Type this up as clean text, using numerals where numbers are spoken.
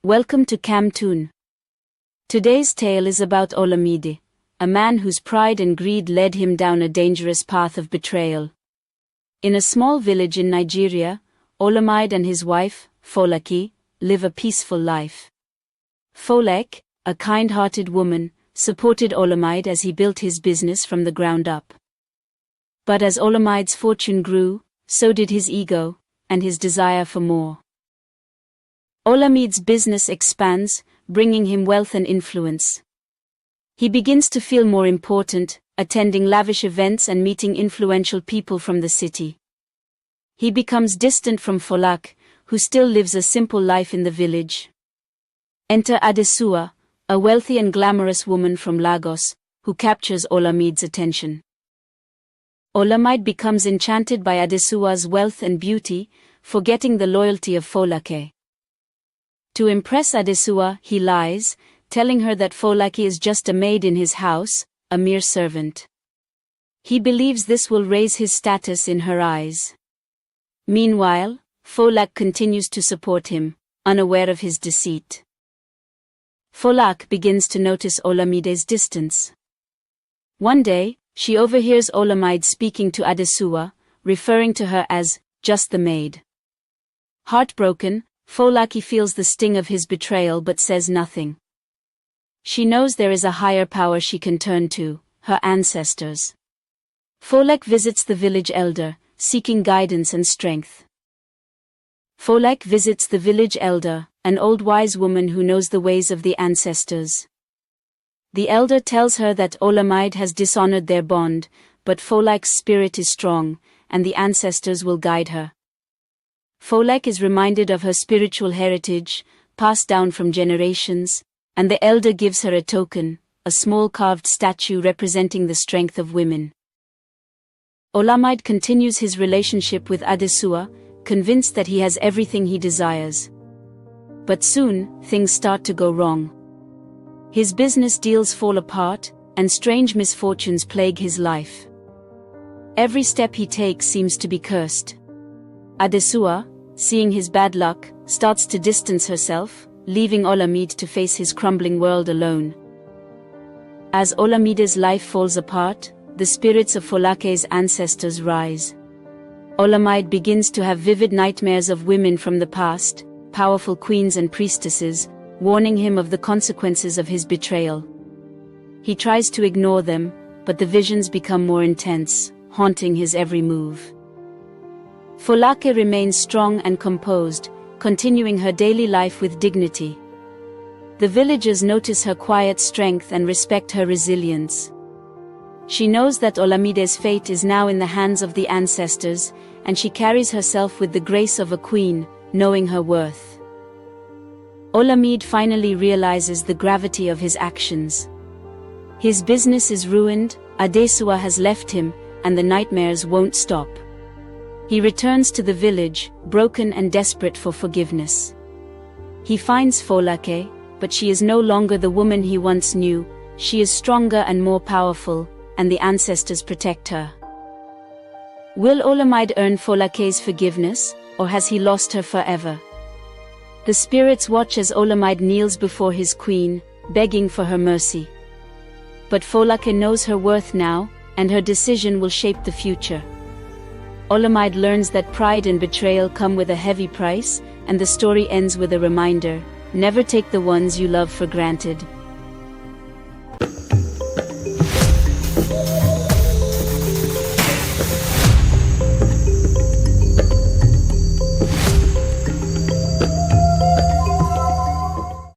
Welcome to Kamtoon. Today's tale is about Olamide, a man whose pride and greed led him down a dangerous path of betrayal. In a small village in Nigeria, Olamide and his wife, Folake, live a peaceful life. Folake, a kind-hearted woman, supported Olamide as he built his business from the ground up. But as Olamide's fortune grew, so did his ego, and his desire for more. Olamide's business expands, bringing him wealth and influence. He begins to feel more important, attending lavish events and meeting influential people from the city. He becomes distant from Folake, who still lives a simple life in the village. Enter Adesua, a wealthy and glamorous woman from Lagos, who captures Olamide's attention. Olamide becomes enchanted by Adesua's wealth and beauty, forgetting the loyalty of Folake. To impress Adesua, he lies, telling her that Folake is just a maid in his house, a mere servant. He believes this will raise his status in her eyes. Meanwhile, Folake continues to support him, unaware of his deceit. Folake begins to notice Olamide's distance. One day, she overhears Olamide speaking to Adesua, referring to her as just the maid. Heartbroken, Folake feels the sting of his betrayal but says nothing. She knows there is a higher power she can turn to, her ancestors. Folake visits the village elder, seeking guidance and strength. Folake visits the village elder, an old wise woman who knows the ways of the ancestors. The elder tells her that Olamide has dishonored their bond, but Folake's spirit is strong, and the ancestors will guide her. Folake is reminded of her spiritual heritage, passed down from generations, and the elder gives her a token, a small carved statue representing the strength of women. Olamide continues his relationship with Adesua, convinced that he has everything he desires. But soon, things start to go wrong. His business deals fall apart, and strange misfortunes plague his life. Every step he takes seems to be cursed. Adesua, seeing his bad luck, starts to distance herself, leaving Olamide to face his crumbling world alone. As Olamide's life falls apart, the spirits of Folake's ancestors rise. Olamide begins to have vivid nightmares of women from the past, powerful queens and priestesses, warning him of the consequences of his betrayal. He tries to ignore them, but the visions become more intense, haunting his every move. Folake remains strong and composed, continuing her daily life with dignity. The villagers notice her quiet strength and respect her resilience. She knows that Olamide's fate is now in the hands of the ancestors, and she carries herself with the grace of a queen, knowing her worth. Olamide finally realizes the gravity of his actions. His business is ruined, Adesua has left him, and the nightmares won't stop. He returns to the village, broken and desperate for forgiveness. He finds Folake, but she is no longer the woman he once knew. She is stronger and more powerful, and the ancestors protect her. Will Olamide earn Folake's forgiveness, or has he lost her forever? The spirits watch as Olamide kneels before his queen, begging for her mercy. But Folake knows her worth now, and her decision will shape the future. Olamide learns that pride and betrayal come with a heavy price, and the story ends with a reminder: never take the ones you love for granted.